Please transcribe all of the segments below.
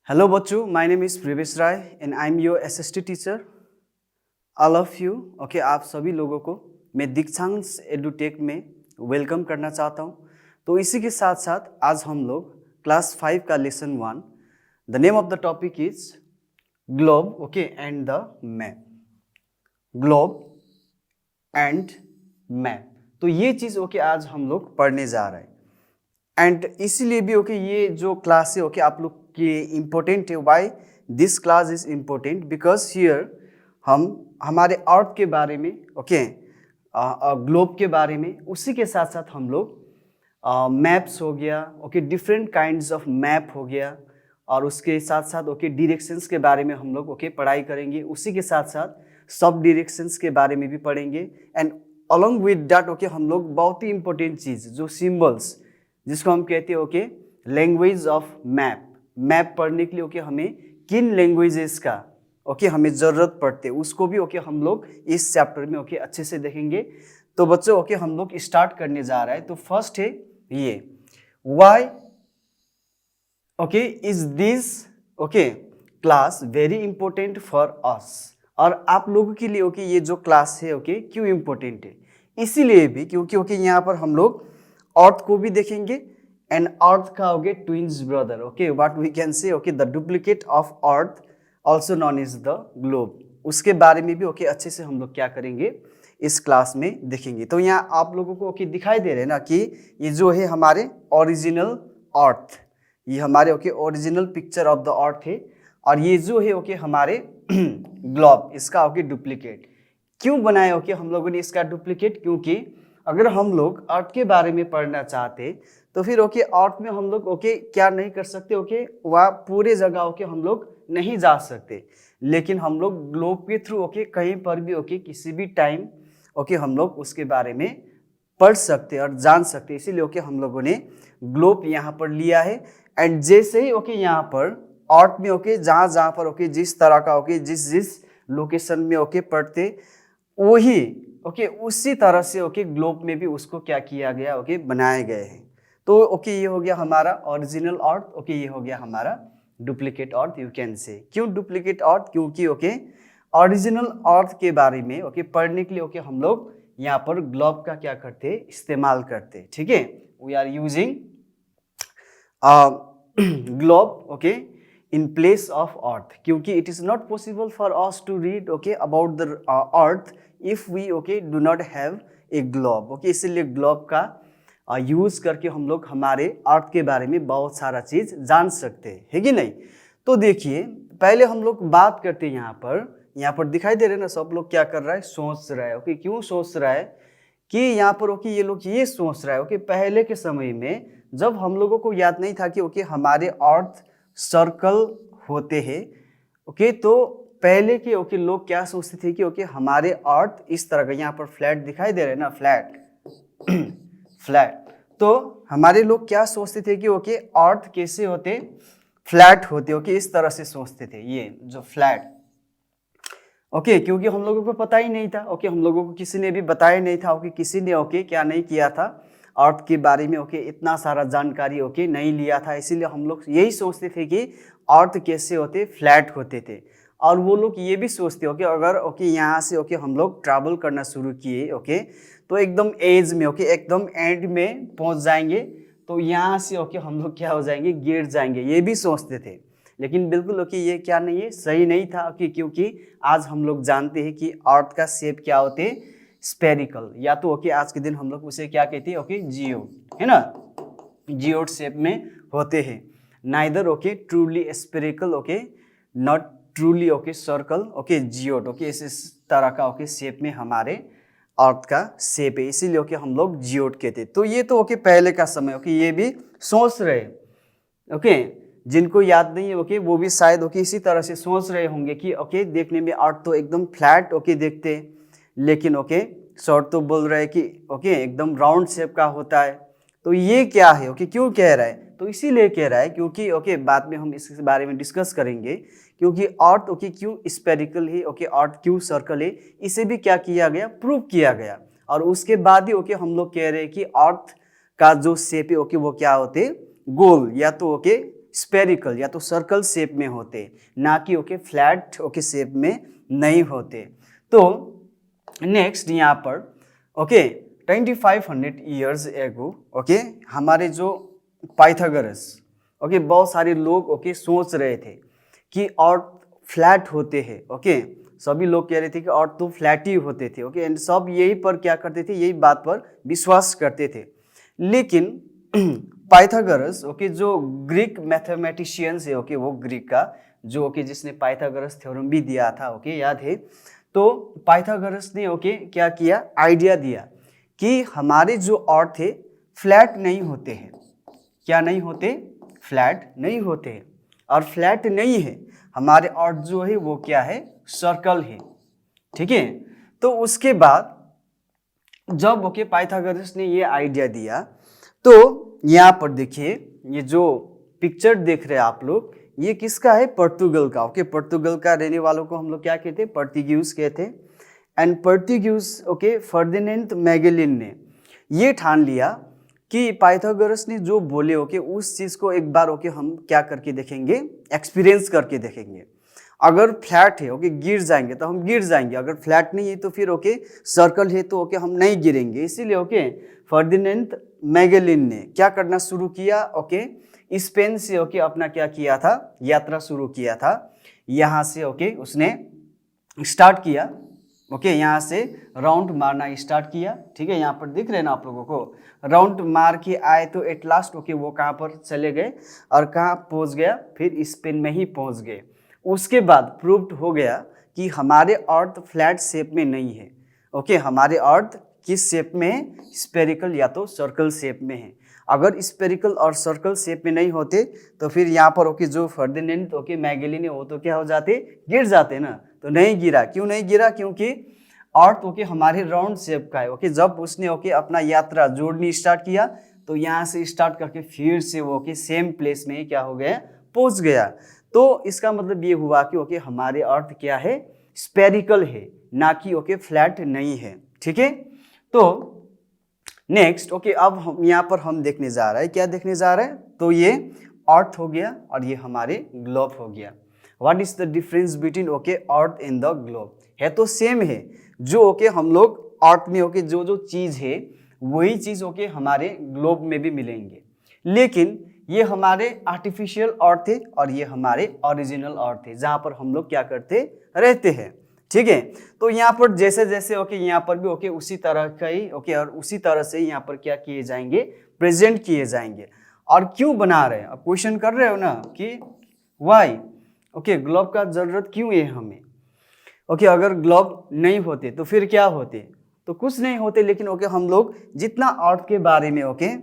Hello बच्चों, my name is Pravesh Rai and I am your SST teacher. All of you okay, आप सभी लोगों को मैं दीक्षांश एडुटेक में वेलकम करना चाहता हूँ। तो इसी के साथ साथ आज हम लोग क्लास 5 का lesson 1, the name of the topic is globe okay and the map. Globe and map, तो ये चीज़ ओके आज हम लोग पढ़ने जा रहे हैं। एंड इसीलिए भी ओके ये जो क्लास है ओके आप लोग के इम्पोर्टेंट है। Why this class is important? Because here हम हमारे अर्थ के बारे में ओके ग्लोब के बारे में, उसी के साथ साथ हम लोग मैप्स हो गया okay, different kinds of map हो गया, और उसके साथ साथ ओके डायरेक्शंस के बारे में हम लोग ओके पढ़ाई करेंगे। उसी के साथ साथ सब डायरेक्शंस के बारे में भी पढ़ेंगे। And along with that okay हम लोग बहुत ही इंपॉर्टेंट चीज़ जो सिम्बल्स, जिसको हम कहते हैं okay language of map. Map पढ़ने के लिए ओके हमें किन लैंग्वेजेस का ओके हमें ज़रूरत पड़ते है, उसको भी ओके हम लोग इस चैप्टर में ओके अच्छे से देखेंगे। तो बच्चों ओके हम लोग स्टार्ट करने जा रहे हैं। तो फर्स्ट है ये, why okay is this okay class very important for us. और आप लोगों के लिए ओके ये जो क्लास है ओके क्यों इम्पोर्टेंट है? इसीलिए भी क्योंकि ओके यहाँ पर हम लोग अर्थ को भी देखेंगे एंड अर्थ का होगे twins brother okay, what we can say okay the duplicate of earth also known is the globe. उसके बारे में भी ओके अच्छे से हम लोग क्या करेंगे इस क्लास में देखेंगे। तो यहाँ आप लोगों को ओके दिखाई दे रहे हैं ना कि ये जो है हमारे ओरिजिनल अर्थ, ये हमारे okay original picture of the earth है, और ये जो है ओके हमारे ग्लोब, इसका ओके डुप्लीकेट क्यों बनाया ओके हम लोगों ने इसका डुप्लीकेट? क्योंकि अगर हम लोग अर्थ के बारे में पढ़ना चाहते तो फिर ओके अर्थ में हम लोग ओके क्या नहीं कर सकते ओके, वह पूरे जगह ओके हम लोग नहीं जा सकते, लेकिन हम लोग ग्लोब के थ्रू ओके कहीं पर भी ओके किसी भी टाइम ओके हम लोग उसके बारे में पढ़ सकते और जान सकते। इसीलिए ओके हम लोगों ने ग्लोब यहाँ पर लिया है। एंड जैसे ही ओके यहाँ पर अर्थ में ओके जहाँ पर ओके जिस तरह का ओके जिस लोकेशन में ओके पढ़ते, वही ओके उसी तरह से ओके ग्लोब में भी उसको क्या किया गया ओके बनाए गए हैं। तो ओके ये हो गया हमारा ओरिजिनल अर्थ ओके, ये हो गया हमारा duplicate earth you can say. क्यों डुप्लीकेट अर्थ? क्योंकि ओके ओरिजिनल अर्थ के बारे में ओके पढ़ने के लिए ओके हम लोग यहाँ पर ग्लोब का क्या करते, इस्तेमाल करते। ठीक है, we are using globe okay in place of earth, क्योंकि it is not possible for us to read okay about the earth if we okay do not have a globe okay। इसीलिए globe का use करके हम लोग हमारे अर्थ के बारे में बहुत सारा चीज जान सकते हैं, है कि नहीं? तो देखिए पहले हम लोग बात करते हैं यहाँ पर दिखाई दे रहे हैं ना, सब लोग क्या कर रहा है, सोच रहा है ओके। क्यों सोच रहा है? कि यहाँ पर ओके ये लोग ये सोच रहा है ओके पहले के समय में जब हम लोगों को याद नहीं था कि ओके हमारे अर्थ सर्कल होते हैं ओके, तो पहले के ओके लोग क्या सोचते थे कि ओके हमारे अर्थ इस तरह का, यहाँ पर फ्लैट दिखाई दे रहे हैं ना, फ्लैट फ्लैट। तो हमारे लोग क्या सोचते थे कि ओके अर्थ कैसे होते, फ्लैट होते ओके, इस तरह से सोचते थे ये जो फ्लैट ओके। क्योंकि हम लोगों को पता ही नहीं था ओके, हम लोगों को किसी ने भी बताया नहीं था ओके, किसी ने ओके क्या नहीं किया था अर्थ के बारे में ओके, इतना सारा जानकारी ओके नहीं लिया था। इसीलिए हम लोग यही सोचते थे कि अर्थ कैसे होते, फ्लैट होते थे। और वो लोग ये भी सोचते ओके अगर ओके यहाँ से ओके हम लोग ट्रैवल करना शुरू किए ओके, तो एकदम एज में ओके एकदम एंड में पहुँच जाएंगे, तो यहाँ से ओके हम लोग क्या हो जाएंगे, गिर जाएंगे, ये भी सोचते थे। लेकिन बिल्कुल ओके ये क्या नहीं है, सही नहीं था ओके, क्योंकि आज हम लोग जानते हैं कि अर्थ का शेप क्या होते, स्पेरिकल, या तो ओके आज के दिन हम लोग उसे क्या कहते हैं ओके, जियोड, है ना, जियोड शेप में होते हैं। Neither okay truly spherical okay, not truly okay circle okay, geode okay, इस तरह का ओके शेप में हमारे अर्थ का शेप है, इसीलिए ओके हम लोग जियोड कहते हैं। तो ये तो ओके पहले का समय ओके, ये भी सोच रहे ओके, जिनको याद नहीं है ओके वो भी शायद ओके इसी तरह से सोच रहे होंगे कि ओके देखने में अर्थ तो एकदम फ्लैट ओके देखते, लेकिन ओके सर तो बोल रहे हैं कि ओके एकदम राउंड शेप का होता है। तो ये क्या है ओके, क्यों कह रहा है? तो इसीलिए कह रहा है क्योंकि ओके बाद में हम इसके बारे में डिस्कस करेंगे, क्योंकि अर्थ ओके क्यों स्पेरिकल है ओके, अर्थ क्यों सर्कल है, इसे भी क्या किया गया, प्रूव किया गया। और उसके बाद ही ओके हम लोग कह रहे हैं कि अर्थ का जो शेप है ओके वो क्या होते, गोल, या तो ओके स्पेरिकल या तो सर्कल शेप में होते, ना कि ओके फ्लैट ओके शेप में नहीं होते। तो नेक्स्ट यहाँ पर ओके 2500 ईयर्स एगो ओके हमारे जो पाइथागोरस ओके बहुत सारे लोग ओके सोच रहे थे कि अर्थ फ्लैट होते हैं। ओके सभी लोग कह रहे थे कि अर्थ तो फ्लैट ही होते थे। ओके एंड सब यही पर क्या करते थे, यही बात पर विश्वास करते थे। लेकिन पाइथागोरस ओके जो ग्रीक मैथमेटिशियंस है ओके वो ग्रीक का जो ओके जिसने पाइथागोरस थ्योरम भी दिया था ओके याद है। तो पाइथागोरस ने ओके क्या किया, आइडिया दिया कि हमारे जो अर्थ है फ्लैट नहीं होते हैं। क्या नहीं होते, फ्लैट नहीं होते हैं। और फ्लैट नहीं है, हमारे अर्थ जो है वो क्या है, सर्कल है। ठीक है। तो उसके बाद जब ओके पाइथागोरस ने ये आइडिया दिया तो यहाँ पर देखिए ये जो पिक्चर देख रहे हैं आप लोग, ये किसका है, पोर्तुगल का। ओके पोर्तुगल का रहने वालों को हम लोग क्या कहते हैं, पोर्तुगीज कहते हैं। एंड पोर्तुगीज ओके फर्डिनेंड मैगेलिन ने ये ठान लिया कि पाइथागोरस ने जो बोले ओके उस चीज को एक बार ओके हम क्या करके देखेंगे, एक्सपीरियंस करके देखेंगे। अगर फ्लैट है ओके गिर जाएंगे तो हम गिर जाएंगे, अगर फ्लैट नहीं है तो फिर ओके सर्कल है तो ओके हम नहीं गिरेंगे। इसीलिए ओके फर्डिनेंड मैगेलिन ने क्या करना शुरू किया, ओके स्पेन से ओके अपना क्या किया था, यात्रा शुरू किया था। यहाँ से ओके उसने स्टार्ट किया ओके यहाँ से राउंड मारना स्टार्ट किया। ठीक है, यहाँ पर दिख रहे हैं ना आप लोगों को, राउंड मार के आए तो एट लास्ट ओके वो कहाँ पर चले गए और कहाँ पहुँच गया, फिर स्पेन में ही पहुँच गए। उसके बाद प्रूव्ड हो गया कि हमारे अर्थ फ्लैट शेप में नहीं है। ओके हमारे अर्थ किस शेप में है, स्पेरिकल या तो सर्कल शेप में है। अगर स्पेरिकल और सर्कल शेप में नहीं होते तो फिर यहाँ पर ओके जो फर्डिनेंड ओके मैगेलिन है वो तो क्या हो जाते, गिर जाते ना। तो नहीं गिरा, क्यों नहीं गिरा, क्योंकि अर्थ ओके हमारे राउंड शेप का है। ओके जब उसने ओके अपना यात्रा जोड़नी स्टार्ट किया तो यहाँ से स्टार्ट करके फिर से वो ओके सेम प्लेस में ही क्या हो गया, पहुँच गया। तो इसका मतलब ये हुआ कि ओके हमारे अर्थ क्या है, स्पेरिकल है, ना कि ओके फ्लैट नहीं है। ठीक है। तो नेक्स्ट ओके अब हम यहाँ पर हम देखने जा रहे हैं, क्या देखने जा रहे हैं, तो ये अर्थ हो गया और ये हमारे ग्लोब हो गया। What is the difference between okay earth and the globe, है तो सेम है। जो ओके हम लोग अर्थ में ओके जो जो चीज है वही चीज ओके हमारे ग्लोब में भी मिलेंगे, लेकिन ये हमारे आर्टिफिशियल अर्थ है और ये हमारे ओरिजिनल अर्थ है जहाँ पर हम लोग क्या करते रहते हैं। ठीक है। तो यहाँ पर जैसे जैसे ओके यहाँ पर भी ओके उसी तरह का ही ओके और उसी तरह से यहाँ पर क्या किए जाएंगे, प्रेजेंट किए जाएंगे। और क्यों बना रहे हैं, अब क्वेश्चन कर रहे हो ना कि वाई ओके ग्लोब का जरूरत क्यों है हमें। ओके अगर ग्लोब नहीं होते तो फिर क्या होते, तो कुछ नहीं होते, लेकिन ओके हम लोग जितना अर्थ के बारे में ओके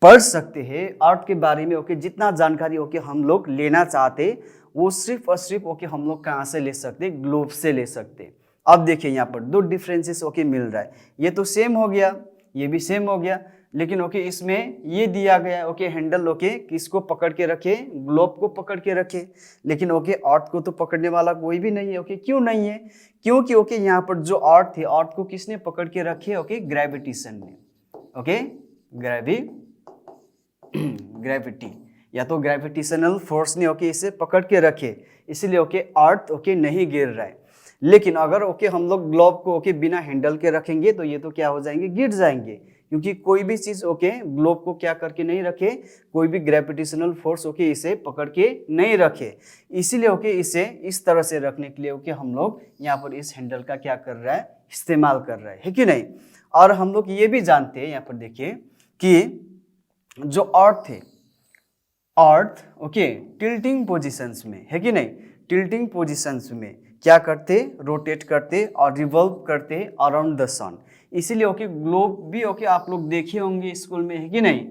पढ़ सकते हैं, अर्थ के बारे में ओके जितना जानकारी ओके हम लोग लेना चाहते वो सिर्फ और सिर्फ ओके हम लोग कहाँ से ले सकते, ग्लोब से ले सकते। अब देखिए यहाँ पर दो डिफरेंसेस ओके मिल रहा है, ये तो सेम हो गया, ये भी सेम हो गया, लेकिन ओके इसमें ये दिया गया ओके हैंडल ओके किसको पकड़ के रखे, ग्लोब को पकड़ के रखे, लेकिन ओके अर्थ को तो पकड़ने वाला कोई भी नहीं है। ओके क्यों नहीं है, क्योंकि ओके यहाँ पर जो अर्थ है अर्थ को किसने पकड़ के रखे, ओके ग्रेविटेशन ने। ओके ग्रेविटी या तो ग्रेविटेशनल फोर्स ने ओके इसे पकड़ के रखे, इसलिए ओके अर्थ ओके नहीं गिर रहा है। लेकिन अगर ओके हम लोग ग्लोब को ओके बिना हैंडल के रखेंगे तो ये तो क्या हो जाएंगे, गिर जाएंगे, क्योंकि कोई भी चीज ओके ग्लोब को क्या करके नहीं रखे, कोई भी ग्रेविटेशनल फोर्स ओके इसे पकड़ के नहीं रखे। इसीलिए ओके इसे इस तरह से रखने के लिए ओके हम लोग यहाँ पर इस हैंडल का क्या कर रहा है, इस्तेमाल कर रहा है कि नहीं। और हम लोग ये भी जानते हैं, यहाँ पर देखिए कि जो अर्थ है, अर्थ ओके टिल्टिंग पोजीशंस में है कि नहीं, टिल्टिंग पोजीशंस में क्या करते, रोटेट करते और रिवॉल्व करते अराउंड द सन। इसीलिए ओके ग्लोब भी ओके आप लोग देखे होंगे स्कूल में है कि नहीं,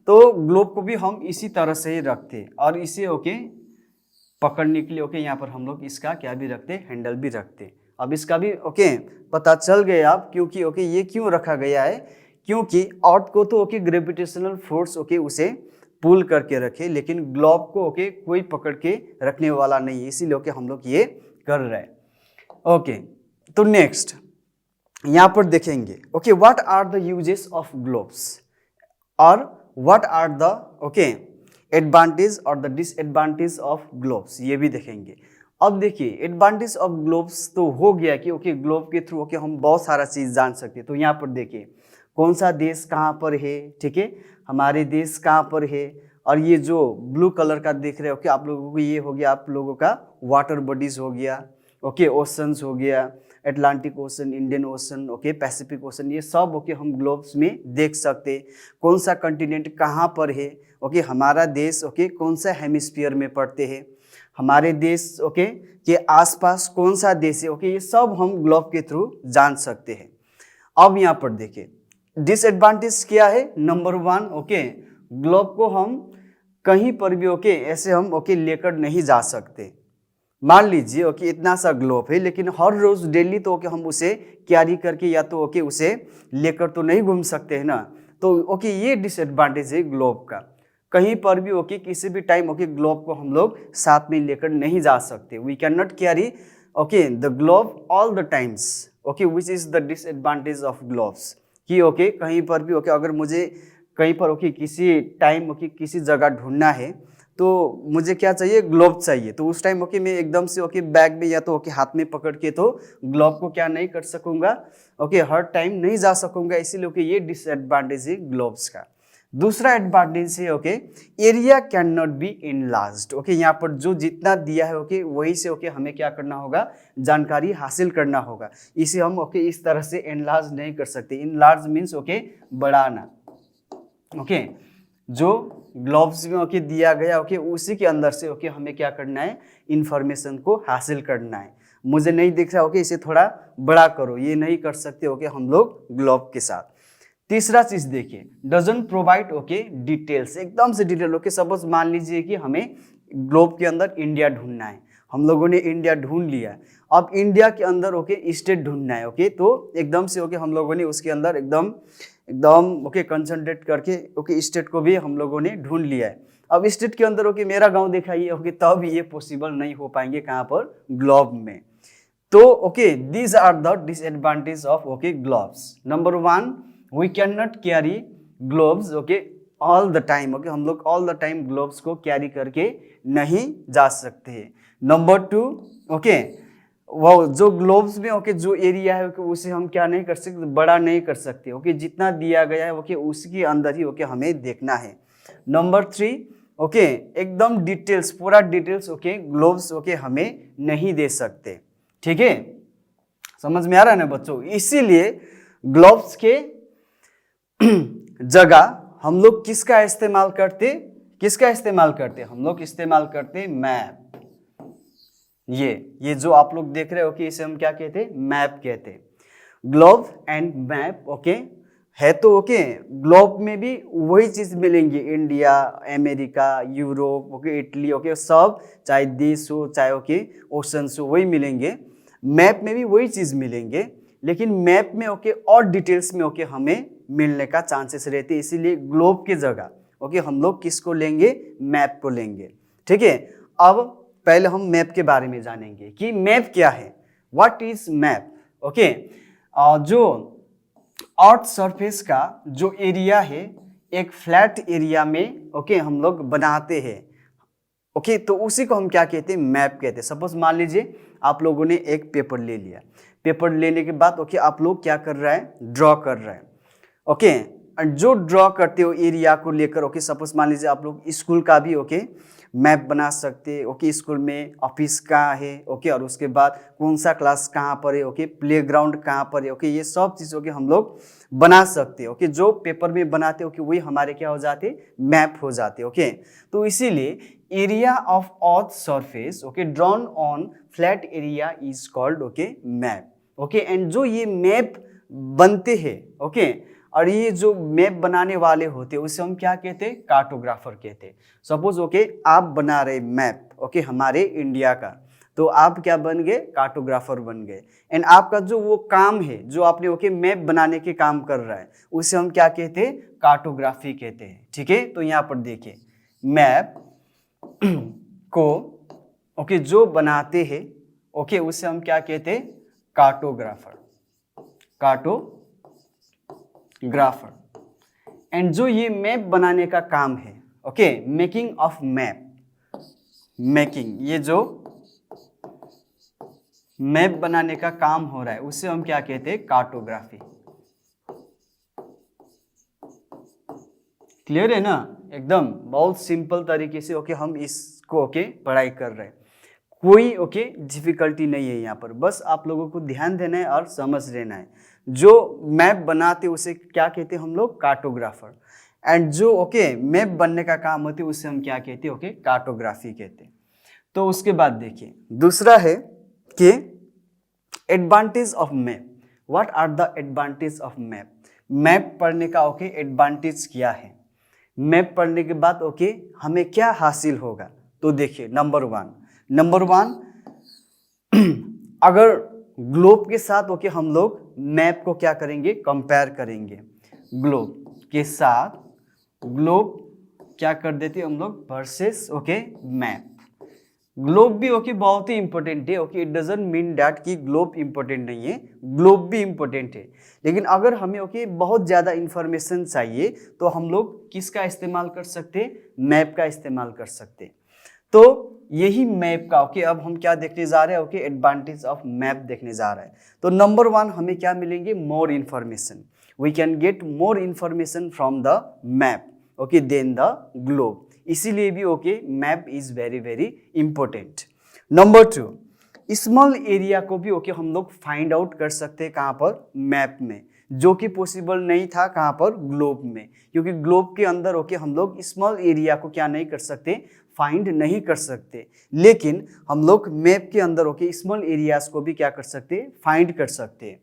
तो ग्लोब को भी हम इसी तरह से ही रखते और इसे ओके पकड़ने के लिए ओके यहाँ पर हम लोग इसका क्या भी रखते, हैंडल भी रखते। अब इसका भी ओके पता चल गया आप, क्योंकि ओके ये क्यों रखा गया है, क्योंकि अर्थ को तो ओके ग्रेविटेशनल फोर्स ओके उसे पुल करके रखे, लेकिन ग्लोब को ओके कोई पकड़ के रखने वाला नहीं है, इसीलिए ओके हम लोग ये कर रहे हैं। ओके तो नेक्स्ट यहाँ पर देखेंगे okay what are the uses of globes और what are the okay advantage और द डिसएडवांटेज ऑफ ग्लोब्स, ये भी देखेंगे। अब देखिए एडवांटेज ऑफ ग्लोब्स तो हो गया कि ओके ग्लोब के थ्रू ओके हम बहुत सारा चीज़ जान सकते हैं। तो यहाँ पर देखिए कौन सा देश कहाँ पर है, ठीक है, हमारे देश कहाँ पर है। और ये जो ब्लू कलर का देख रहे हो कि आप लोगों को, ये हो गया आप लोगों का वाटर बॉडीज हो गया, ओके, ओशंस हो गया, Atlantic ocean, Indian ocean, okay, Pacific ocean, ये सब ओके हम ग्लोब्स में देख सकते। कौन सा कंटिनेंट कहाँ पर है, ओके, हमारा देश ओके कौन सा हेमिस्फीयर में पड़ते हैं, हमारे देश ओके के आसपास कौन सा देश है, ओके, ये सब हम ग्लोब के थ्रू जान सकते हैं। अब यहाँ पर देखिए डिसएडवांटेज क्या है। नंबर 1, ओके, ग्लोब को हम कहीं पर भी ओके ऐसे हम ओके लेकर नहीं जा सकते। मान लीजिए ओके इतना सा ग्लोब है, लेकिन हर रोज डेली तो ओके हम उसे कैरी करके या तो ओके उसे लेकर तो नहीं घूम सकते हैं ना। तो ओके ये डिसएडवांटेज है ग्लोब का। कहीं पर भी ओके किसी भी टाइम ओके ग्लोब को हम लोग साथ में लेकर नहीं जा सकते। We can not carry okay the globe all the times, okay, which is the disadvantage of globes. कि ओके कहीं पर भी ओके अगर मुझे कहीं पर ओके किसी टाइम ओके किसी जगह ढूंढना है तो मुझे क्या चाहिए, ग्लोब चाहिए। तो उस टाइम ओके मैं एकदम से ओके बैग में या तो ओके हाथ में पकड़ के तो ग्लोब को क्या नहीं कर सकूंगा, ओके हर टाइम नहीं जा सकूंगा। इसीलिए ओके ये डिसएडवांटेज है ग्लोब्स का। दूसरा एडवांटेज है okay area can not be enlarged. Okay यहाँ पर जो जितना दिया है ओके वही से ओके हमें क्या करना होगा, जानकारी हासिल करना होगा। इसे हम ओके इस तरह से इनलार्ज नहीं कर सकते। इनलार्ज मीन्स ओके बढ़ाना, ओके जो ग्लोब्स में ओके दिया गया ओके उसी के अंदर से ओके हमें क्या करना है, इंफॉर्मेशन को हासिल करना है। मुझे नहीं दिख रहा ओके इसे थोड़ा बड़ा करो, ये नहीं कर सकते ओके हम लोग ग्लोब के साथ। तीसरा चीज देखिए डजंट प्रोवाइड ओके डिटेल्स, एकदम से डिटेल। ओके सपोज मान लीजिए कि हमें ग्लोब के अंदर इंडिया ढूंढना है, हम लोगों ने इंडिया ढूंढ लिया। अब इंडिया के अंदर ओके स्टेट ढूंढना है, ओके तो एकदम से ओके हम लोगों ने उसके अंदर एकदम ओके कंसंट्रेट करके ओके स्टेट को भी हम लोगों ने ढूंढ लिया है। अब स्टेट के अंदर ओके मेरा गांव दिखाइए, ओके तब ये पॉसिबल नहीं हो पाएंगे कहाँ पर, ग्लोब में। तो okay these are the disadvantage of okay globes. Number 1, we can not carry globes okay all the time. Okay हम लोग ऑल द टाइम ग्लोब्स को कैरी करके नहीं जा सकते हैं। नंबर 2, ओके वो जो ग्लोब्स में ओके जो एरिया है ओके उसे हम क्या नहीं कर सकते, बड़ा नहीं कर सकते। ओके जितना दिया गया है ओके उसके अंदर ही ओके हमें देखना है। नंबर 3, ओके एकदम डिटेल्स, पूरा डिटेल्स ओके ग्लोब्स ओके हमें नहीं दे सकते। ठीक है, समझ में आ रहा है ना बच्चों। इसीलिए ग्लोब्स के जगह हम लोग किसका इस्तेमाल करते, हम लोग इस्तेमाल करते मैप। ये जो आप लोग देख रहे हो कि इसे हम क्या कहते, मैप कहते। ग्लोब एंड मैप ओके है तो ओके ग्लोब में भी वही चीज मिलेंगी, India, America, Europe, okay Italy, okay सब चाहे देश हो चाहे ओके ओशंस हो वही मिलेंगे। मैप में भी वही चीज मिलेंगे, लेकिन मैप में ओके और डिटेल्स में ओके हमें मिलने का चांसेस रहते हैं। इसीलिए ग्लोब की जगह ओके हम लोग किसको लेंगे, मैप को लेंगे। ठीक है, अब पहले हम मैप के बारे में जानेंगे कि मैप क्या है, व्हाट इज मैप। ओके जो अर्थ सरफेस का जो एरिया है एक फ्लैट एरिया में ओके हम लोग बनाते हैं। ओके तो उसी को हम क्या कहते हैं, मैप कहते हैं। सपोज मान लीजिए आप लोगों ने एक पेपर ले लिया, पेपर लेने के बाद ओके आप लोग क्या कर रहा है, ड्रॉ कर रहा है। ओके जो ड्रॉ करते हो एरिया को लेकर, ओके सपोज मान लीजिए आप लोग स्कूल का भी ओके मैप बना सकते हैं। ओके स्कूल में ऑफिस कहाँ है, ओके और उसके बाद कौन सा क्लास कहाँ पर है, ओके प्लेग्राउंड कहाँ पर है, ओके ये सब चीज़ों के हम लोग बना सकते हैं। ओके जो पेपर में बनाते ओके वही हमारे क्या हो जाते, मैप हो जाते। ओके तो इसीलिए area of earth surface okay drawn on flat area is called okay map. Okay and जो ये मैप बनते हैं ओके और ये जो मैप बनाने वाले होते हैं उसे हम क्या कहते हैं, कार्टोग्राफर कहते हैं। सपोज ओके आप बना रहे मैप ओके हमारे इंडिया का, तो आप क्या बन गए, कार्टोग्राफर बन गए। एंड आपका जो वो काम है जो आपने ओके मैप बनाने के काम कर रहा है उसे हम क्या कहते हैं, कार्टोग्राफी कहते हैं। ठीक है, तो यहाँ पर देखिए मैप को ओके जो बनाते हैं ओके उसे हम क्या कहते हैं, कार्टोग्राफर, कार्टोग्राफर। एंड जो ये मैप बनाने का काम है okay, making of map, making, ये जो मैप बनाने का काम हो रहा है उसे हम क्या कहते हैं, कार्टोग्राफी। क्लियर है ना, एकदम बहुत सिंपल तरीके से ओके हम इसको ओके पढ़ाई कर रहे हैं, कोई ओके डिफिकल्टी नहीं है यहाँ पर, बस आप लोगों को ध्यान देना है और समझ लेना है। जो मैप बनाते उसे क्या कहते हैं हम लोग, कार्टोग्राफर, एंड जो ओके मैप बनने का काम होती है उसे हम क्या कहते हैं, ओके कार्टोग्राफी कहते हैं। तो उसके बाद देखिए दूसरा है कि advantage of map, what are the advantage of map. Map पढ़ने का ओके एडवांटेज क्या है, मैप पढ़ने के बाद ओके हमें क्या हासिल होगा। तो देखिए नंबर वन अगर ग्लोब के साथ ओके हम लोग मैप को क्या करेंगे, कंपेयर करेंगे, ग्लोब के साथ ग्लोब क्या कर देते हम लोग, वर्सेस ओके मैप। ग्लोब भी ओके बहुत ही इंपॉर्टेंट है, okay it doesn't mean that कि ग्लोब इंपॉर्टेंट नहीं है, ग्लोब भी इंपॉर्टेंट है, लेकिन अगर हमें ओके बहुत ज़्यादा इंफॉर्मेशन चाहिए तो हम लोग किसका इस्तेमाल कर सकते हैं, मैप का इस्तेमाल कर सकते हैं। तो यही मैप का ओके अब हम क्या देखने जा रहे हैं, ओके एडवांटेज ऑफ मैप देखने जा रहे हैं। तो नंबर वन हमें क्या मिलेंगे, more information, we can get more information from the map okay then the globe, इसीलिए भी okay map is very very important. Number two, small area को भी ओके हम लोग फाइंड आउट कर सकते हैं, कहाँ पर, मैप में, जो कि पॉसिबल नहीं था कहाँ पर, ग्लोब में, क्योंकि ग्लोब के अंदर ओके हम लोग स्मॉल एरिया को क्या नहीं कर सकते, फाइंड नहीं कर सकते, लेकिन हम लोग मैप के अंदर ओके स्मॉल एरियाज को भी क्या कर सकते हैं, फाइंड कर सकते हैं।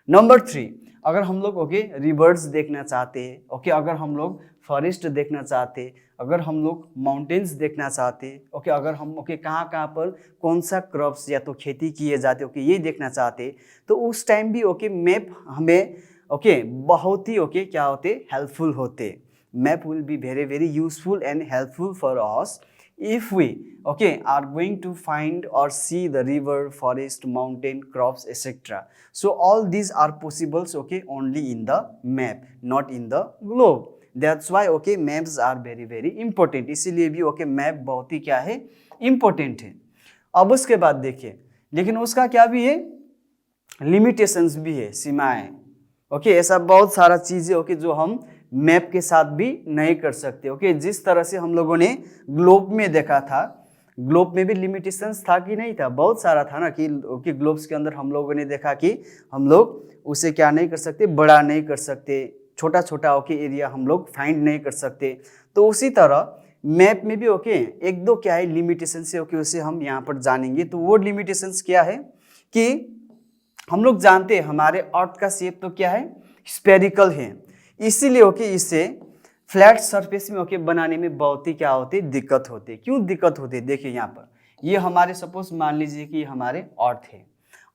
नंबर थ्री, अगर हम लोग ओके रिवर्स देखना चाहते हैं, ओके अगर हम लोग फॉरेस्ट देखना चाहते, अगर हम लोग माउंटेन्स देखना चाहते, ओके अगर हम ओके कहाँ कहाँ पर कौन सा क्रॉप्स या तो खेती किए जाते ओके ये देखना चाहते, तो उस टाइम भी ओके मैप हमें ओके बहुत ही ओके क्या होते, हेल्पफुल होते। Map will be very very useful and helpful for us if we okay are going to find or see the river, forest, mountain, crops, etc. So all these are possibles okay only in the map, not in the globe. That's why okay maps are very very important, इसीलिए भी okay map बहुत ही क्या है, important है। अब उसके बाद देखिए, लेकिन उसका क्या भी है, लिमिटेशंस भी है, सीमाएं, ओके ऐसा बहुत सारा चीजें ओके जो हम मैप के साथ भी नहीं कर सकते, ओके जिस तरह से हम लोगों ने ग्लोब में देखा था, ग्लोब में भी लिमिटेशंस था कि नहीं था, बहुत सारा था ना, कि ओके ग्लोब्स के अंदर हम लोगों ने देखा कि हम लोग उसे क्या नहीं कर सकते, बड़ा नहीं कर सकते, छोटा छोटा ओके एरिया हम लोग फाइंड नहीं कर सकते। तो उसी तरह मैप में भी ओके एक दो क्या है लिमिटेशन से ओके उसे हम यहाँ पर जानेंगे। तो वो लिमिटेशंस क्या है कि हम लोग जानते हैं हमारे अर्थ का शेप तो क्या है, स्फेरिकल है, इसीलिए ओके इसे फ्लैट सरफेस में ओके बनाने में बहुत ही क्या होती है, दिक्कत होती है। क्यों दिक्कत होती है, देखिए यहाँ पर ये हमारे सपोज मान लीजिए कि हमारे अर्थ है,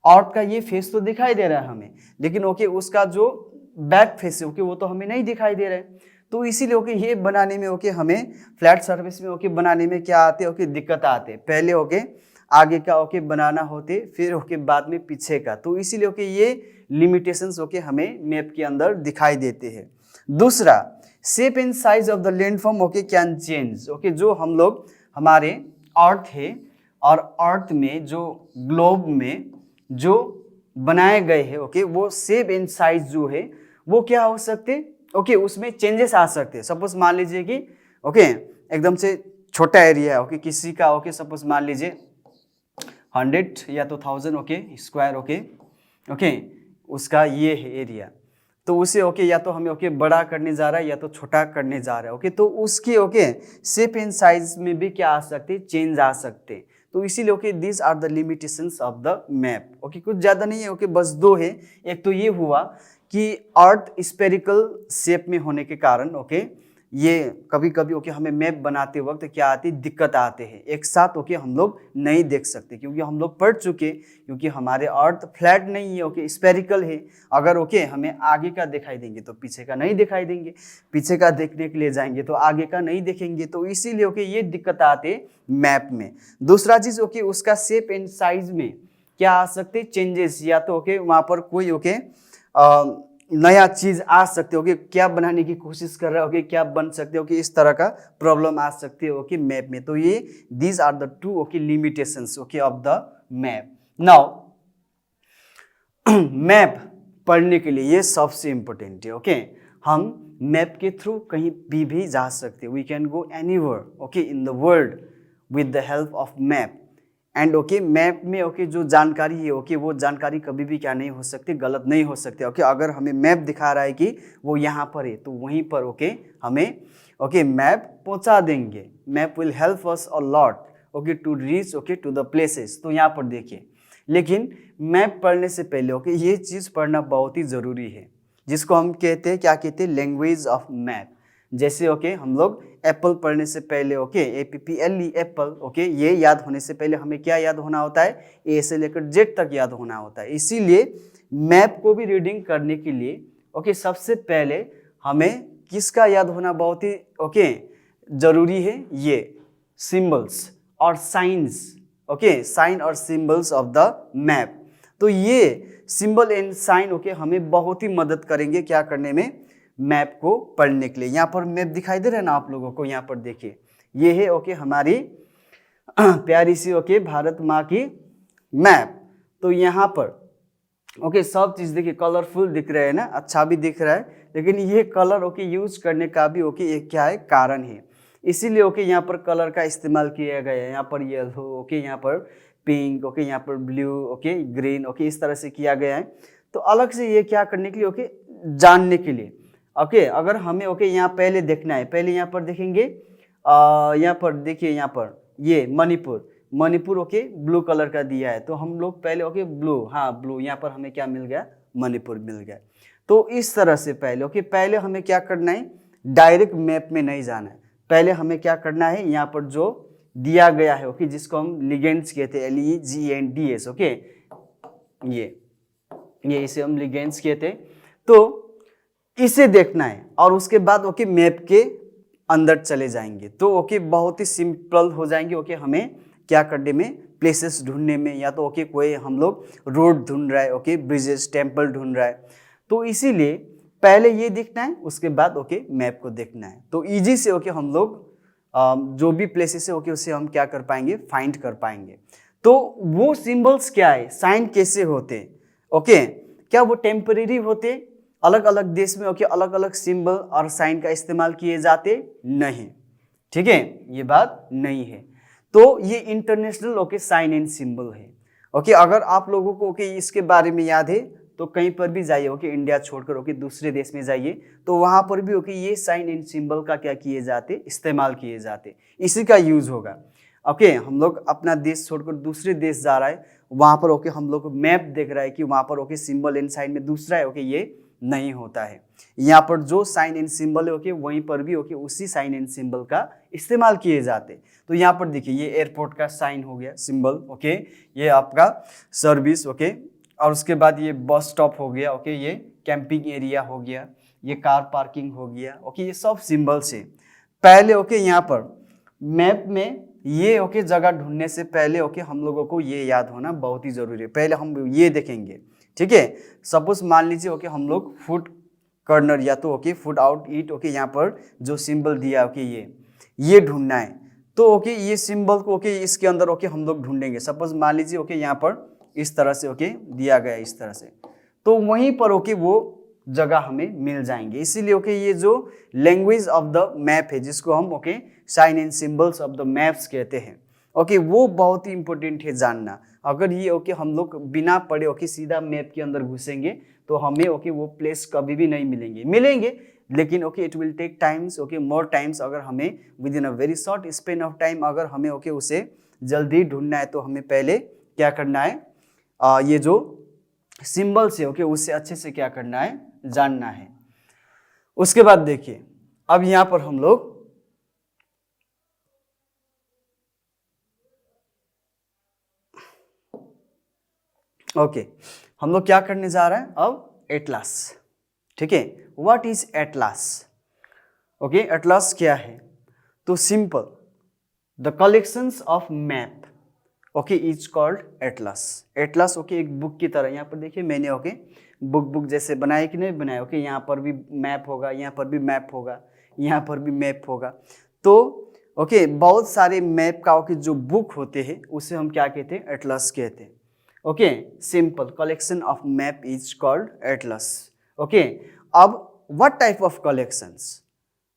अर्थ का ये फेस तो दिखाई दे रहा है हमें, लेकिन ओके उसका जो बैक फेस है ओके वो तो हमें नहीं दिखाई दे रहा है। तो इसीलिए ओके ये बनाने में ओके हमें फ्लैट सरफेस में ओके बनाने में क्या आते ओके दिक्कत आते, पहले ओके आगे का ओके बनाना होते, फिर ओके बाद में पीछे का। तो इसीलिए ओके ये लिमिटेशंस ओके हमें मैप के अंदर दिखाई देते हैं। दूसरा, shape and size of the landform okay can change, okay जो हम लोग हमारे अर्थ है और अर्थ में जो ग्लोब में जो बनाए गए हैं ओके वो शेप एंड साइज जो है वो क्या हो सकते ओके उसमें चेंजेस आ सकते हैं। सपोज मान लीजिए कि ओके एकदम से छोटा एरिया है ओके किसी का ओके सपोज मान लीजिए 100 या तो 1000 ओके स्क्वायर ओके उसका ये है एरिया, तो उसे ओके या तो हमें ओके बड़ा करने जा रहा है या तो छोटा करने जा रहा है ओके, तो उसके ओके शेप एंड साइज में भी क्या आ सकते, चेंज आ सकते। तो इसीलिए okay this are the limitations of the map, okay कुछ ज़्यादा नहीं है ओके बस दो है। एक तो ये हुआ कि अर्थ स्फेरिकल शेप में होने के कारण ओके ये कभी कभी ओके हमें मैप बनाते वक्त क्या आती दिक्कत आते हैं, एक साथ ओके हम लोग नहीं देख सकते क्योंकि हम लोग पढ़ चुके, क्योंकि हमारे अर्थ फ्लैट नहीं है ओके स्फेरिकल है। अगर ओके हमें आगे का दिखाई देंगे तो पीछे का नहीं दिखाई देंगे, पीछे का देखने के लिए जाएंगे तो आगे का नहीं देखेंगे, तो इसीलिए ओके ये दिक्कत आते मैप में। दूसरा चीज़ ओके उसका शेप एंड साइज में क्या आ सकते चेंजेस, या तो ओके वहाँ पर कोई ओके नया चीज आ सकते हो कि क्या बनाने की कोशिश कर रहे हो कि क्या बन सकते हो कि इस तरह का प्रॉब्लम आ सकती है ओके मैप में। तो ये these are the two okay limitations okay of the map. Now map पढ़ने के लिए ये सबसे इम्पोर्टेंट है ओके। हम मैप के थ्रू कहीं भी जा सकते हैं। We can go anywhere okay in the world with the help of map. And okay map में ओके जो जानकारी है ओके वो जानकारी कभी भी क्या नहीं हो सकती, गलत नहीं हो सकती ओके। अगर हमें मैप दिखा रहा है कि वो यहाँ पर है तो वहीं पर ओके हमें ओके मैप पहुँचा देंगे। Map will help us a lot okay to reach okay to the places. तो यहाँ पर देखिए, लेकिन मैप पढ़ने से पहले ओके ये चीज़ पढ़ना बहुत ही ज़रूरी है जिसको हम कहते हैं, क्या कहते हैं, लैंग्वेज ऑफ मैप। जैसे ओके हम लोग एप्पल पढ़ने से पहले ओके APPLE एप्पल ओके ये याद होने से पहले हमें क्या याद होना होता है, A से लेकर Z तक याद होना होता है। इसीलिए मैप को भी रीडिंग करने के लिए ओके सबसे पहले हमें किसका याद होना बहुत ही ओके जरूरी है, ये सिंबल्स और साइंस ओके, साइन और सिंबल्स ऑफ द मैप। तो ये सिंबल एंड साइन ओके हमें बहुत ही मदद करेंगे क्या करने में, मैप को पढ़ने के लिए। यहाँ पर मैप दिखाई दे रहा है ना आप लोगों को, यहाँ पर देखिए ये है ओके हमारी प्यारी सी ओके भारत माँ की मैप। तो यहाँ पर ओके सब चीज़ देखिए कलरफुल दिख रहा है ना, अच्छा भी दिख रहा है, लेकिन ये कलर ओके यूज करने का भी ओके एक क्या है कारण है। इसीलिए ओके यहाँ पर कलर का इस्तेमाल किया गया है। यहाँ पर येलो ओके, यहाँ पर पिंक ओके, यहाँ पर ब्लू ओके, ग्रीन ओके, इस तरह से किया गया है। तो अलग से ये क्या करने के लिए ओके, जानने के लिए ओके। अगर हमें ओके यहाँ पहले देखना है, पहले यहाँ पर देखेंगे, यहाँ पर देखिए, यहाँ पर ये मणिपुर ओके ब्लू कलर का दिया है। तो हम लोग पहले ओके ब्लू, हाँ ब्लू, यहाँ पर हमें क्या मिल गया, मणिपुर मिल गया। तो इस तरह से पहले ओके पहले हमें क्या करना है, डायरेक्ट मैप में नहीं जाना है। पहले हमें क्या करना है, यहाँ पर जो दिया गया है ओके जिसको हम लिगेंड्स कहते हैं, LEGENDS ओके, ये इसे हम लिगेंड्स कहते हैं। तो इसे देखना है और उसके बाद ओके मैप के अंदर चले जाएंगे तो ओके बहुत ही सिंपल हो जाएंगे ओके हमें क्या करने में, प्लेसेस ढूंढने में। या तो ओके कोई हम लोग रोड ढूंढ रहा है ओके, ब्रिजेस टेम्पल ढूंढ रहा है, तो इसीलिए पहले ये देखना है उसके बाद ओके मैप को देखना है। तो इजी से ओके हम लोग जो भी प्लेसेस है ओके उसे हम क्या कर पाएंगे, फाइंड कर पाएंगे। तो वो सिंबल्स क्या है, साइन कैसे होते ओके, क्या वो टेम्परेरी होते, अलग अलग देश में ओके अलग अलग सिंबल और साइन का इस्तेमाल किए जाते नहीं, ठीक है, ये बात नहीं है। तो ये international okay sign and symbol है ओके। अगर आप लोगों को ओके इसके बारे में याद है तो कहीं पर भी जाइए ओके, इंडिया छोड़कर ओके दूसरे देश में जाइए तो वहां पर भी ओके ये साइन एंड सिंबल का क्या किए जाते, इस्तेमाल किए जाते, इसी का यूज होगा ओके। हम लोग अपना देश छोड़कर दूसरे देश जा रहा है, वहां पर ओके हम लोग मैप देख रहा है कि वहां पर ओके सिंबल एंड साइन में दूसरा है ओके, ये नहीं होता है। यहाँ पर जो साइन एंड सिंबल है ओके वहीं पर भी ओके उसी साइन एंड सिंबल का इस्तेमाल किए जाते। तो यहाँ पर देखिए ये एयरपोर्ट का साइन हो गया, सिंबल ओके, ये आपका सर्विस ओके, और उसके बाद ये बस स्टॉप हो गया ओके, ये कैंपिंग एरिया हो गया, ये कार पार्किंग हो गया ओके, ये सब सिंबल्स है। पहले ओके यहाँ पर मैप में ये ओके जगह ढूंढने से पहले ओके हम लोगों को ये याद होना बहुत ही जरूरी है। पहले हम ये देखेंगे, ठीक है। सपोज मान लीजिए ओके हम लोग फूड कॉर्नर या तो okay food out eat okay, यहाँ पर जो सिंबल दिया ओके ये ढूंढना है। तो ओके ये सिंबल को ओके इसके अंदर ओके हम लोग ढूंढेंगे। सपोज मान लीजिए ओके यहाँ पर इस तरह से ओके दिया गया इस तरह से, तो वहीं पर ओके वो जगह हमें मिल जाएंगे। इसीलिए ओके ये जो लैंग्वेज ऑफ द मैप है जिसको हम okay sign and symbols of the maps कहते हैं ओके, वो बहुत ही इंपॉर्टेंट है जानना। अगर ये ओके हम लोग बिना पढ़े ओके सीधा मैप के अंदर घुसेंगे तो हमें ओके वो प्लेस कभी भी नहीं मिलेंगे, लेकिन okay it will take times okay, more times. अगर हमें within a very short span of time अगर हमें ओके उसे जल्दी ढूंढना है तो हमें पहले क्या करना है, ये जो सिंबल्स है ओके उससे अच्छे से क्या करना है, जानना है। उसके बाद देखिए अब यहाँ पर हम लोग ओके हम लोग क्या करने जा रहे हैं अब, एटलास, ठीक है। What is atlas okay, atlas क्या है, तो simple the collections of map okay is called Atlas. Atlas okay एक बुक की तरह, यहाँ पर देखिए मैंने ओके बुक जैसे बनाया कि नहीं बनाया, ओके यहाँ पर भी मैप होगा, यहाँ पर भी मैप होगा, यहाँ पर भी मैप होगा। तो ओके बहुत सारे मैप का ओके जो बुक होते हैं उसे हम क्या कहते हैं, एटलस कहते हैं। Okay simple collection of map is called atlas. Okay अब what type of collections,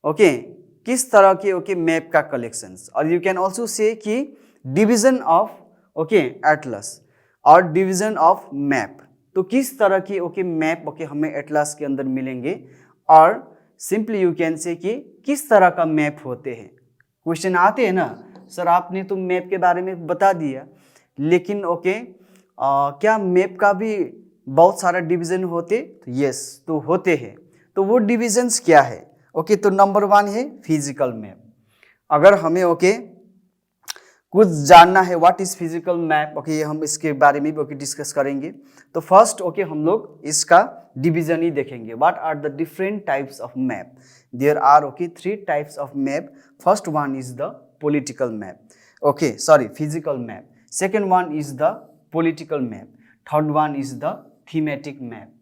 okay किस तरह के ओके मैप का कलेक्शंस, और यू कैन ऑल्सो से कि डिवीजन ऑफ ओके एटलस और डिवीजन ऑफ मैप। तो किस तरह के ओके मैप ओके हमें एटलस के अंदर मिलेंगे, और सिंपली यू कैन से कि किस तरह का मैप होते हैं। क्वेश्चन आते हैं ना, सर आपने तो मैप के बारे में बता दिया, लेकिन ओके क्या मैप का भी बहुत सारा डिवीजन होते, तो यस तो होते हैं। तो वो डिविजन्स क्या है, ओके तो नंबर 1 है फिजिकल मैप। अगर हमें ओके कुछ जानना है what is physical map, okay हम इसके बारे में भी ओके डिस्कस करेंगे। तो फर्स्ट ओके हम लोग इसका डिवीजन ही देखेंगे। What are the different types of map, there are okay 3 types of map. First one is the political map, okay sorry physical map. Second one is the political map, third one is the thematic map.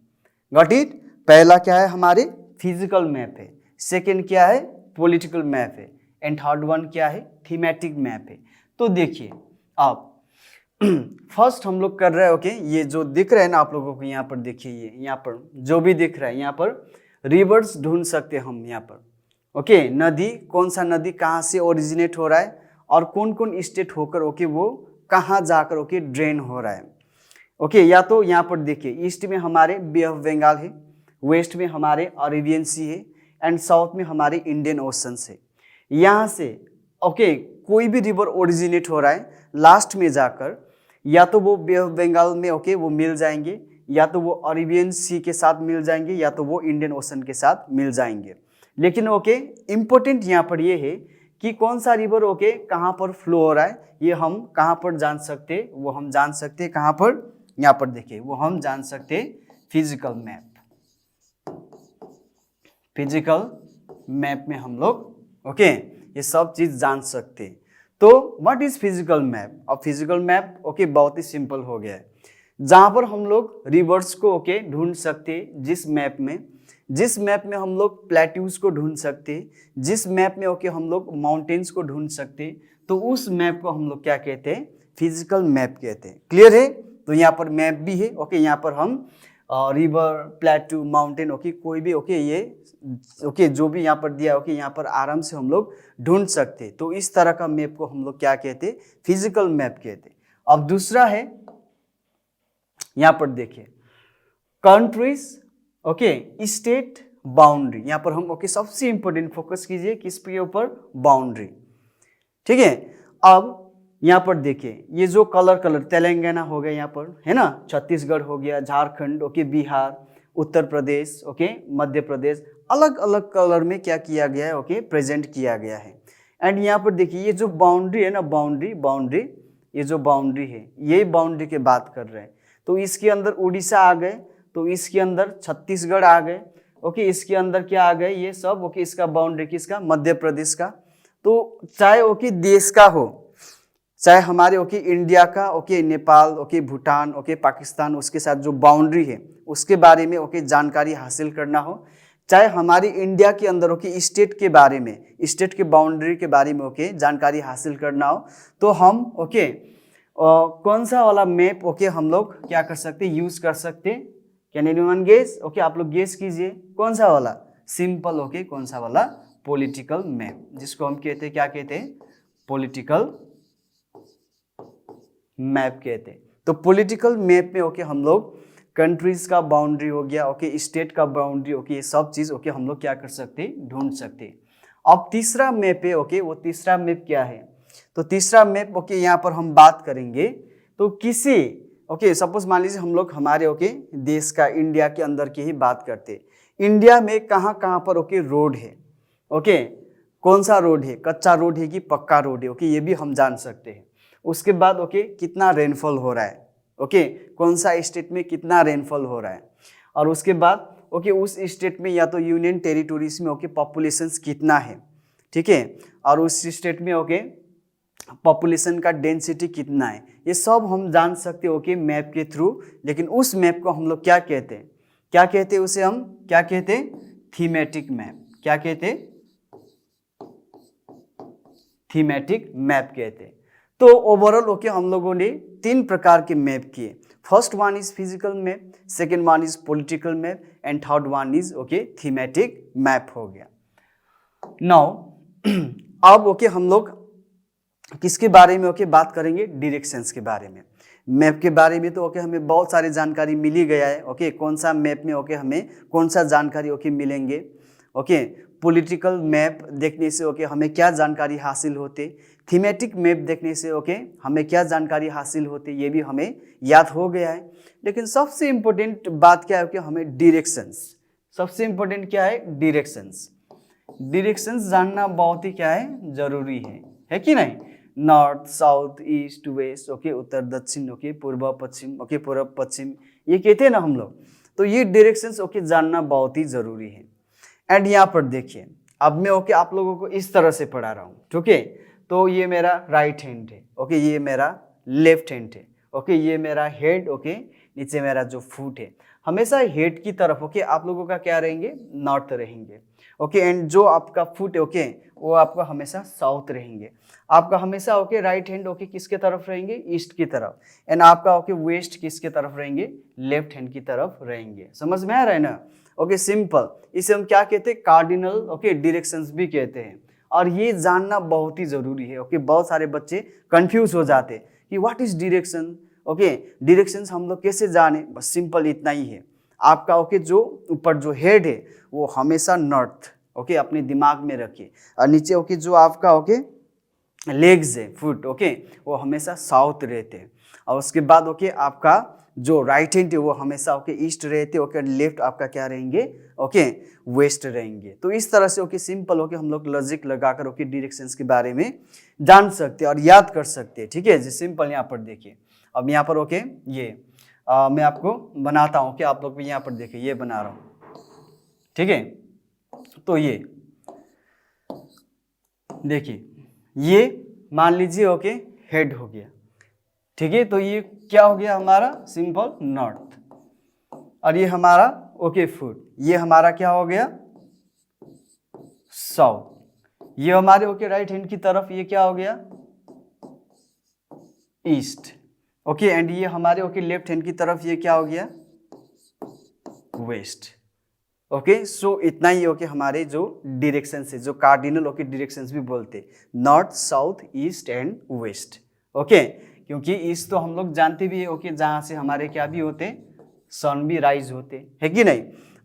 Got it? पहला क्या है हमारे physical map है, second क्या है political map है, and third one क्या है थीमेटिक मैप है। तो देखिए आप फर्स्ट हम लोग कर रहे हैं ओके ये जो दिख रहा है ना आप लोगों को, यहाँ पर देखिए ये यहाँ पर जो भी दिख रहा है, यहाँ पर रिवर्स ढूंढ सकते हैं हम। यहाँ पर ओके नदी, कौन सा नदी कहाँ से ओरिजिनेट हो रहा है और कौन कौन स्टेट होकर ओके वो कहाँ जाकर ओके ड्रेन हो रहा है। ओके या तो यहाँ पर देखिए ईस्ट में हमारे बे ऑफ बंगाल है, वेस्ट में हमारे अरेबियन सी है, एंड साउथ में हमारे इंडियन ओशन है। यहाँ से ओके कोई भी रिवर ओरिजिनेट हो रहा है, लास्ट में जाकर या तो वो बे ऑफ बंगाल में ओके वो मिल जाएंगे, या तो वो अरेबियन सी के साथ मिल जाएंगे, या तो वो इंडियन ओशन के साथ मिल जाएंगे। लेकिन ओके इम्पोर्टेंट यहाँ पर ये है कि कौन सा रिवर ओके कहाँ पर फ्लो हो रहा है, ये हम कहाँ पर जान सकते, वो हम जान सकते कहाँ पर, यहाँ पर देखिए वो हम जान सकते फिजिकल मैप। फिजिकल मैप में हम लोग ओके ये सब चीज जान सकते। तो व्हाट इज फिजिकल मैप? अब फिजिकल मैप ओके बहुत ही सिंपल हो गया है, जहां पर हम लोग रिवर्स को ओके ढूंढ सकते, जिस मैप में हम लोग प्लेट्यूज को ढूंढ सकते, जिस मैप में ओके हम लोग माउंटेन्स को ढूंढ सकते, तो उस मैप को हम लोग क्या कहते हैं, फिजिकल मैप कहते हैं। क्लियर है? तो यहाँ पर मैप भी है ओके, यहाँ पर हम रिवर, प्लेट्यू, माउंटेन ओके कोई भी ओके ये ओके जो भी यहाँ पर दिया ओके यहाँ पर आराम से हम लोग ढूंढ सकते। तो इस तरह का मैप को हम लोग क्या कहते, फिजिकल मैप कहते। अब दूसरा है यहाँ पर देखिए कंट्रीज ओके स्टेट बाउंड्री। यहाँ पर हम ओके सबसे इंपॉर्टेंट फोकस कीजिए किसके ऊपर, बाउंड्री। ठीक है, अब यहाँ पर देखिए ये जो कलर तेलंगाना हो गया यहाँ पर है ना, छत्तीसगढ़ हो गया, झारखंड ओके, बिहार, उत्तर प्रदेश ओके, मध्य प्रदेश, अलग अलग कलर में क्या किया गया है ओके प्रेजेंट किया गया है। एंड यहाँ पर देखिए ये जो बाउंड्री है ना, बाउंड्री ये जो बाउंड्री है यही बाउंड्री की बात कर रहे हैं। तो इसके अंदर उड़ीसा आ गए, तो इसके अंदर छत्तीसगढ़ आ गए ओके, इसके अंदर क्या आ गए ये सब ओके, इसका बाउंड्री किसका, मध्य प्रदेश का। तो चाहे ओके देश का हो, चाहे हमारे ओके इंडिया का okay, Nepal okay, Bhutan okay, Pakistan, उसके साथ जो बाउंड्री है उसके बारे में ओके जानकारी हासिल करना हो, चाहे हमारी इंडिया के अंदर ओके स्टेट के बारे में, स्टेट के बाउंड्री के बारे में ओके जानकारी हासिल करना हो, तो हम ओके कौन सा वाला मैप ओके हम लोग क्या कर सकते, यूज कर सकते। Can anyone guess? ओके आप लोग गेस कीजिए कौन सा वाला, सिंपल ओके कौन सा वाला, पॉलिटिकल मैप, जिसको हम कहते हैं क्या कहते हैं, पॉलिटिकल मैप कहते हैं। तो पॉलिटिकल मैप में ओके हम लोग कंट्रीज का बाउंड्री हो गया ओके, स्टेट का बाउंड्री ओके, ये सब चीज ओके हम लोग क्या कर सकते, ढूंढ सकते। अब तीसरा मैप है ओके, वो तीसरा मैप क्या है, तो तीसरा मैप ओके यहाँ पर हम बात करेंगे। तो किसी ओके सपोज मान लीजिए हम लोग हमारे ओके देश का, इंडिया के अंदर की ही बात करते, इंडिया में कहाँ कहाँ पर ओके रोड है ओके, कौन सा रोड है, कच्चा रोड है कि पक्का रोड है ओके, ये भी हम जान सकते हैं। उसके बाद ओके कितना रेनफॉल हो रहा है ओके, कौन सा स्टेट में कितना रेनफॉल हो रहा है, और उसके बाद ओके उस स्टेट में या तो यूनियन टेरिटोरीज में ओके पॉपुलेशन कितना है, ठीक है, और उस स्टेट में ओके पॉपुलेशन का डेंसिटी कितना है, ये सब हम जान सकते हैं ओके मैप के थ्रू। लेकिन उस मैप को हम लोग क्या कहते हैं, क्या कहते हैं उसे, हम क्या कहते हैं, थीमेटिक मैप। क्या कहते हैं, थीमेटिक मैप कहते हैं। तो ओवरऑल ओके हम लोगों ने 3 प्रकार के मैप किए। First one is physical map, second one is political map and third one is okay thematic map हो गया। नाउ अब ओके हम लोग किसके बारे में ओके बात करेंगे, डायरेक्शंस के बारे में। मैप के बारे में तो ओके हमें बहुत सारी जानकारी मिल ही गया है ओके, कौन सा मैप में ओके हमें कौन सा जानकारी ओके मिलेंगे। ओके पॉलिटिकल मैप देखने से ओके हमें क्या जानकारी हासिल होते, थीमेटिक मैप देखने से ओके हमें क्या जानकारी हासिल होती, ये भी हमें याद हो गया है। लेकिन सबसे इम्पोर्टेंट बात क्या है कि हमें डायरेक्शंस, सबसे इम्पोर्टेंट क्या है, डायरेक्शंस। डायरेक्शंस जानना बहुत ही क्या है, जरूरी है कि नहीं। North south east west okay, उत्तर दक्षिण ओके, पूर्व पश्चिम ओके, पूर्व पश्चिम ये कहते हैं ना हम लोग। तो ये डायरेक्शंस ओके जानना बहुत ही जरूरी है। एंड यहाँ पर देखिए अब मैं ओके आप लोगों को इस तरह से पढ़ा रहा हूँ, ठीक है। तो ये मेरा राइट हैंड है ओके, ये मेरा लेफ्ट हैंड है ओके, ये मेरा हेड ओके, नीचे मेरा जो फुट है। हमेशा हेड की तरफ ओके आप लोगों का क्या रहेंगे, नॉर्थ रहेंगे ओके। एंड जो आपका फुट है ओके वो आपका हमेशा साउथ रहेंगे। आपका हमेशा ओके राइट हैंड ओके किसके तरफ रहेंगे, ईस्ट की तरफ। एंड आपका ओके वेस्ट किसके तरफ रहेंगे, लेफ्ट हैंड की तरफ रहेंगे। समझ में आ रहा है ना ओके, सिंपल। इसे हम क्या कहते हैं, कार्डिनल ओके डायरेक्शंस भी कहते हैं। और ये जानना बहुत ही जरूरी है ओके। बहुत सारे बच्चे कंफ्यूज हो जाते हैं कि what is direction okay, directions हम लोग कैसे जाने। बस सिंपल इतना ही है, आपका ओके जो ऊपर जो हेड है वो हमेशा नॉर्थ ओके अपने दिमाग में रखिए। और नीचे ओके जो आपका ओके लेग्स है, फुट ओके, वो हमेशा साउथ रहते हैं। और उसके बाद ओके आपका जो राइट हैंड है वो हमेशा ओके ईस्ट रहते हैं ओके, लेफ्ट आपका क्या रहेंगे ओके वेस्ट रहेंगे। तो इस तरह से ओके सिंपल ओके हम लोग लॉजिक लगाकर ओके डायरेक्शंस के बारे में जान सकते हैं और याद कर सकते हैं, ठीक है जी। सिंपल यहाँ पर देखिए, अब यहाँ पर ओके ये मैं आपको बनाता हूँ कि आप लोग भी यहाँ पर देखिए, ये बना रहा हूँ, ठीक है। तो ये देखिए, ये मान लीजिए ओके हेड हो गया, ठीक है। तो ये क्या हो गया हमारा, सिंपल नॉर्थ। और ये हमारा ओके फुट, ये हमारा क्या हो गया, साउथ। ये हमारे ओके राइट हैंड की तरफ ये क्या हो गया, ईस्ट ओके। एंड ये हमारे ओके लेफ्ट हैंड की तरफ ये क्या हो गया, वेस्ट ओके। सो इतना ही ओके हमारे जो डायरेक्शन है, जो कार्डिनल ओके डायरेक्शंस भी बोलते, north south east and west okay. क्योंकि ईस्ट तो हम लोग जानते भी है ओके, जहाँ से हमारे क्या भी होते, सन भी राइज होते है कि नहीं।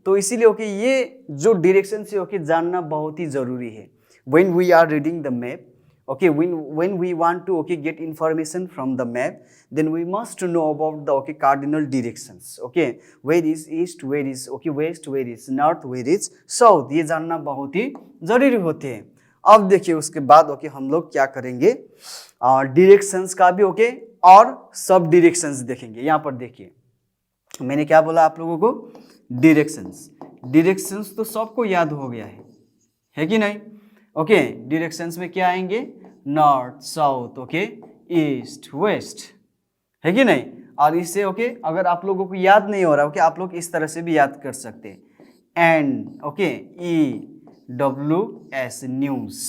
तो इसीलिए ओके ये जो डायरेक्शन है ओके जानना बहुत ही जरूरी है। When we are reading the map okay, when we want to okay get information from the map, then we must know about the okay cardinal directions okay, where is east, where is okay west, where is north, where is south, ये जानना बहुत ही जरूरी होते हैं। अब देखिए उसके बाद ओके हम लोग क्या करेंगे, डायरेक्शंस का भी ओके और सब डायरेक्शंस देखेंगे। यहाँ पर देखिए मैंने क्या बोला आप लोगों को, डायरेक्शंस। डायरेक्शंस तो सबको याद हो गया है कि नहीं ओके। डायरेक्शंस में क्या आएंगे, north south okay east west, है कि नहीं। और इससे ओके अगर आप लोगों को याद नहीं हो रहा ओके, आप लोग इस तरह से भी याद कर सकते हैं, N okay EWS news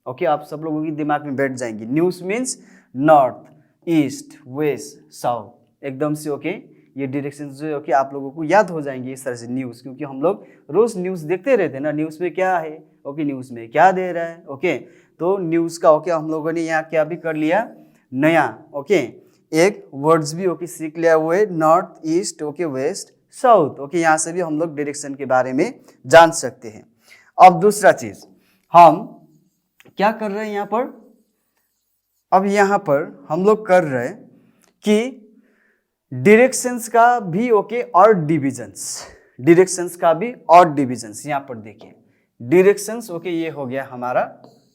okay. आप सब लोगों की दिमाग में बैठ जाएंगी, news means north east west south, एकदम से ओके ये डायरेक्शन जो ओके आप लोगों को याद हो जाएंगे इस तरह से, न्यूज़। क्योंकि हम लोग रोज न्यूज़ देखते रहते हैं ना, न्यूज़ में क्या है ओके, न्यूज़ में क्या दे रहा है ओके। तो न्यूज़ का ओके हम लोगों ने यहाँ क्या भी कर लिया, नया ओके एक वर्ड्स भी ओके सीख लिया हुआ है, north east okay west south okay. यहाँ से भी हम लोग डायरेक्शन के बारे में जान सकते हैं। अब दूसरा चीज हम क्या कर रहे हैं यहाँ पर, अब यहाँ पर हम लोग कर रहे हैं कि डायरेक्शंस का भी ओके और डिविजन्स, डायरेक्शंस का भी और डिविजन्स। यहाँ पर देखिए डायरेक्शंस ओके ये हो गया हमारा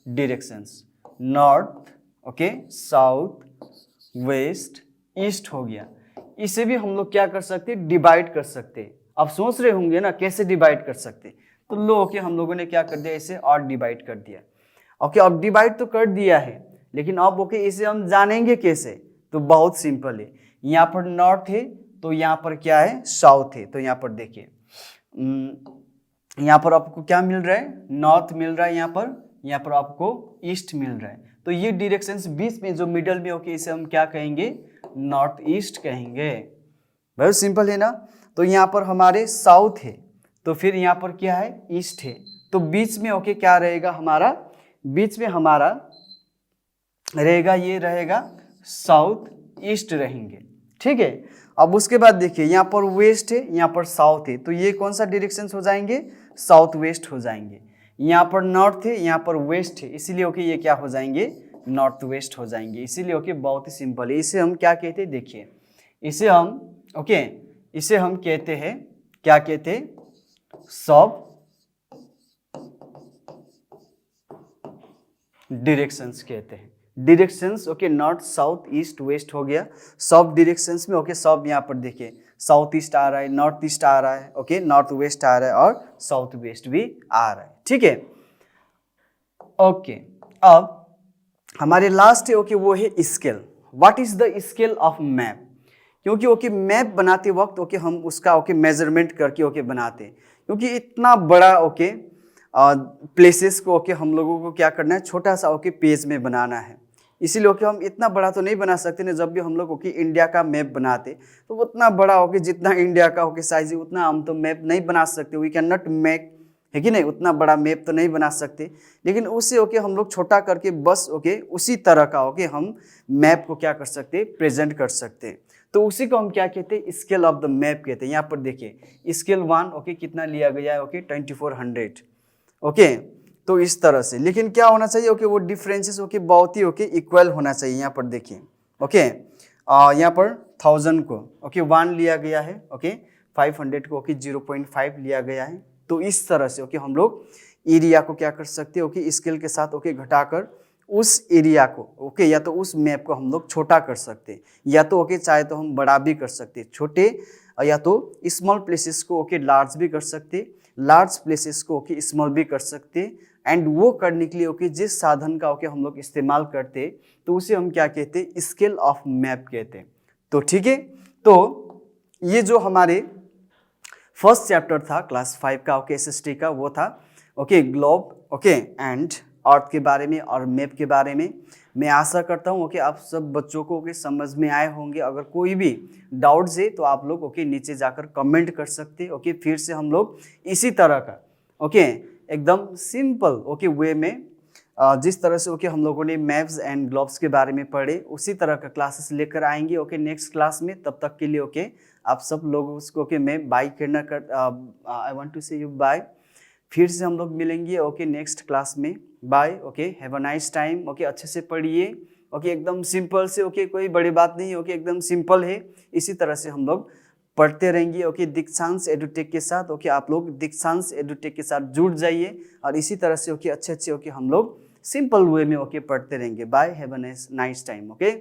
directions, north okay south west east हो गया। इसे भी हम लोग क्या कर सकते हैं, डिवाइड कर सकते हैं। अब सोच रहे होंगे ना कैसे डिवाइड कर सकते, तो लो ओके हम लोगों ने क्या कर दिया, इसे और डिवाइड कर दिया ओके। अब डिवाइड तो कर दिया है, लेकिन अब ओके इसे हम जानेंगे कैसे, तो बहुत सिंपल है। यहाँ पर नॉर्थ है तो यहाँ पर क्या है, साउथ है। तो यहाँ पर देखिए यहाँ पर आपको क्या मिल रहा है, नॉर्थ मिल रहा है, यहाँ पर आपको ईस्ट मिल रहा है। तो ये डायरेक्शंस बीच में जो मिडल में ओके इसे हम क्या कहेंगे, नॉर्थ ईस्ट कहेंगे। बहुत सिंपल है ना। तो यहाँ पर हमारे साउथ है तो फिर यहाँ पर क्या है, ईस्ट है। तो बीच में ओके क्या रहेगा हमारा, बीच में हमारा रहेगा, ये रहेगा साउथ ईस्ट रहेंगे। ठीक है। अब उसके बाद देखिए यहाँ पर वेस्ट है, यहाँ पर साउथ है, तो ये कौन सा डायरेक्शन हो जाएंगे, साउथ वेस्ट हो जाएंगे। यहाँ पर नॉर्थ है, यहाँ पर वेस्ट है, इसीलिए ओके ये क्या हो जाएंगे, नॉर्थ वेस्ट हो जाएंगे। इसीलिए ओके बहुत ही सिंपल है। इसे हम क्या कहते हैं, देखिए इसे हम ओके इसे हम कहते हैं, क्या कहते हैं, सब डायरेक्शंस कहते हैं। Directions okay north south east waste हो गया। सब डायरेक्शंस में ओके सब यहाँ पर देखिए साउथ ईस्ट आ रहा है, नॉर्थ ईस्ट आ रहा है, ओके नॉर्थ वेस्ट आ रहा है और साउथ वेस्ट भी आ रहा है। ठीक है। ओके अब हमारे लास्ट है ओके वो है scale. What is the scale of map, क्योंकि ओके मैप बनाते वक्त ओके हम उसका ओके मेजरमेंट करके ओके बनाते हैं, क्योंकि इतना बड़ा ओके प्लेसेस को ओके हम लोगों को क्या करना है, छोटा सा ओके पेज में बनाना है। इसीलिए ओके हम इतना बड़ा तो नहीं बना सकते ना। जब भी हम लोग ओके इंडिया का मैप बनाते तो उतना बड़ा ओके जितना इंडिया का ओके साइज है उतना हम तो मैप नहीं बना सकते। वी कैन नॉट मेक, है कि नहीं, उतना बड़ा मैप तो नहीं बना सकते। लेकिन उसे ओके हम लोग छोटा करके बस ओके उसी तरह का ओके हम मैप को क्या कर सकते, प्रेजेंट कर सकते। तो उसी को हम क्या कहते हैं, स्केल ऑफ द मैप कहते हैं। यहाँ पर देखिए स्केल 1 ओके कितना लिया गया है, ओके 2400 ओके। तो इस तरह से, लेकिन क्या होना चाहिए ओके वो डिफरेंसेस ओके बहुत ही ओके इक्वल होना चाहिए। यहाँ पर देखिए ओके यहाँ पर 1000 को ओके 1 लिया गया है, ओके 500 को ओके 0.5 लिया गया है। तो इस तरह से ओके हम लोग एरिया को क्या कर सकते हैं, ओके स्केल के साथ ओके घटाकर उस एरिया को ओके या तो उस मैप को हम लोग छोटा कर सकते हैं, या तो ओके चाहे तो हम बड़ा भी कर सकते हैं, छोटे या तो स्मॉल प्लेसेस को ओके लार्ज भी कर सकते, लार्ज प्लेसेस को ओके स्मॉल भी कर सकते। एंड वो करने के लिए ओके जिस साधन का ओके हम लोग इस्तेमाल करते तो उसे हम क्या कहते हैं, स्केल ऑफ मैप कहते हैं। तो ठीक है। तो ये जो हमारे फर्स्ट चैप्टर था क्लास 5 का ओके एसएसटी का, वो था okay globe okay and earth के बारे में और मैप के बारे में। मैं आशा करता हूँ ओके आप सब बच्चों को ओके समझ में आए होंगे। अगर कोई भी डाउट्स है तो आप लोग ओके नीचे जाकर कमेंट कर सकते हैं। ओके फिर से हम लोग इसी तरह का ओके एकदम सिंपल ओके वे में जिस तरह से ओके हम लोगों ने मैप्स एंड ग्लोब्स के बारे में पढ़े उसी तरह का क्लासेस लेकर आएंगे ओके नेक्स्ट क्लास में। तब तक के लिए ओके आप सब लोगों को ओके मैं बाय करना कर I want to say you bye. फिर से हम लोग मिलेंगे ओके नेक्स्ट क्लास में। Bye okay, have a nice time. Okay अच्छे से पढ़िए ओके एकदम सिंपल से ओके कोई बड़ी बात नहीं ओके एकदम सिंपल है। इसी तरह से हम लोग पढ़ते रहेंगे ओके दीक्षांश एडुटेक के साथ। ओके आप लोग दीक्षांश एडुटेक के साथ जुड़ जाइए और इसी तरह से ओके अच्छे अच्छे ओके हम लोग सिंपल वे में ओके पढ़ते रहेंगे। Bye, have a nice time. Okay.